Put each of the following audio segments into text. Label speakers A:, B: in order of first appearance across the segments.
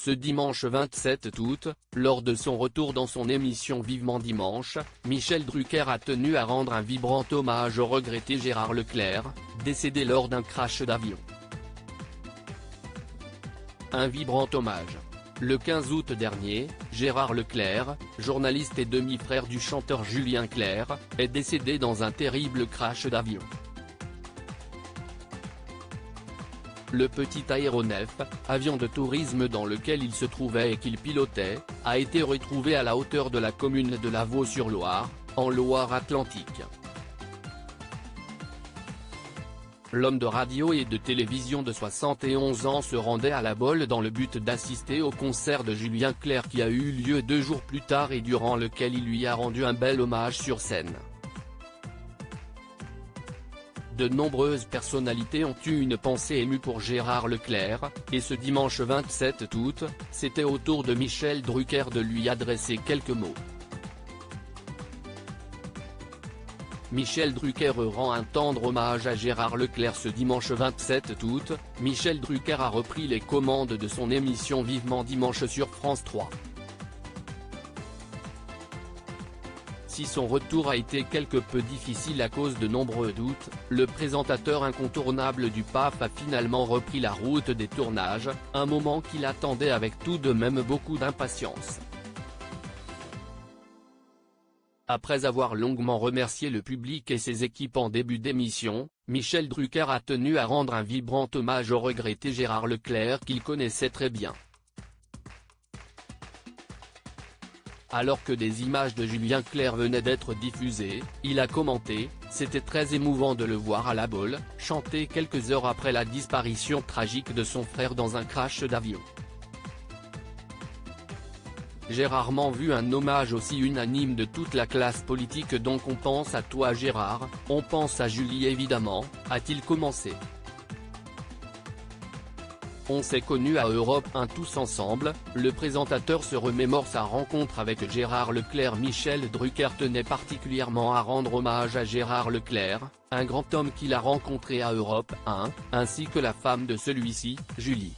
A: Ce dimanche 27 août, lors de son retour dans son émission Vivement Dimanche, Michel Drucker a tenu à rendre un vibrant hommage au regretté Gérard Leclerc, décédé lors d'un crash d'avion. Un vibrant hommage. Le 15 août dernier, Gérard Leclerc, journaliste et demi-frère du chanteur Julien Clerc, est décédé dans un terrible crash d'avion. Le petit aéronef, avion de tourisme dans lequel il se trouvait et qu'il pilotait, a été retrouvé à la hauteur de la commune de La Vaux-sur-Loire, en Loire-Atlantique. L'homme de radio et de télévision de 71 ans se rendait à La Baule dans le but d'assister au concert de Julien Clerc qui a eu lieu 2 jours plus tard et durant lequel il lui a rendu un bel hommage sur scène. De nombreuses personnalités ont eu une pensée émue pour Gérard Leclerc, et ce dimanche 27 août, c'était au tour de Michel Drucker de lui adresser quelques mots. Michel Drucker rend un tendre hommage à Gérard Leclerc ce dimanche 27 août. Michel Drucker a repris les commandes de son émission Vivement Dimanche sur France 3. Si son retour a été quelque peu difficile à cause de nombreux doutes, le présentateur incontournable du PAF a finalement repris la route des tournages, un moment qu'il attendait avec tout de même beaucoup d'impatience. Après avoir longuement remercié le public et ses équipes en début d'émission, Michel Drucker a tenu à rendre un vibrant hommage au regretté Gérard Leclerc qu'il connaissait très bien. Alors que des images de Julien Clerc venaient d'être diffusées, il a commenté « C'était très émouvant de le voir à La Baule, chanter quelques heures après la disparition tragique de son frère dans un crash d'avion. J'ai rarement vu un hommage aussi unanime de toute la classe politique donc on pense à toi Gérard, on pense à Julie évidemment », a-t-il commencé. On s'est connus à Europe 1 tous ensemble, le présentateur se remémore sa rencontre avec Gérard Leclerc. Michel Drucker tenait particulièrement à rendre hommage à Gérard Leclerc, un grand homme qu'il a rencontré à Europe 1, ainsi que la femme de celui-ci, Julie.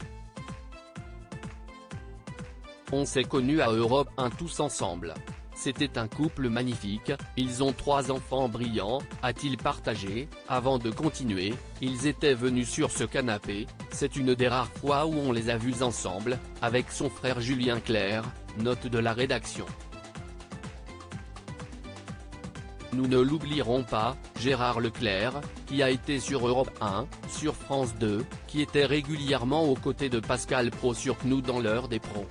A: On s'est connus à Europe 1 tous ensemble. C'était un couple magnifique, ils ont 3 enfants brillants, a-t-il partagé, avant de continuer, ils étaient venus sur ce canapé, c'est une des rares fois où on les a vus ensemble, avec son frère Julien Clerc, note de la rédaction. Nous ne l'oublierons pas, Gérard Leclerc, qui a été sur Europe 1, sur France 2, qui était régulièrement aux côtés de Pascal Pro sur CNU dans l'heure des pros.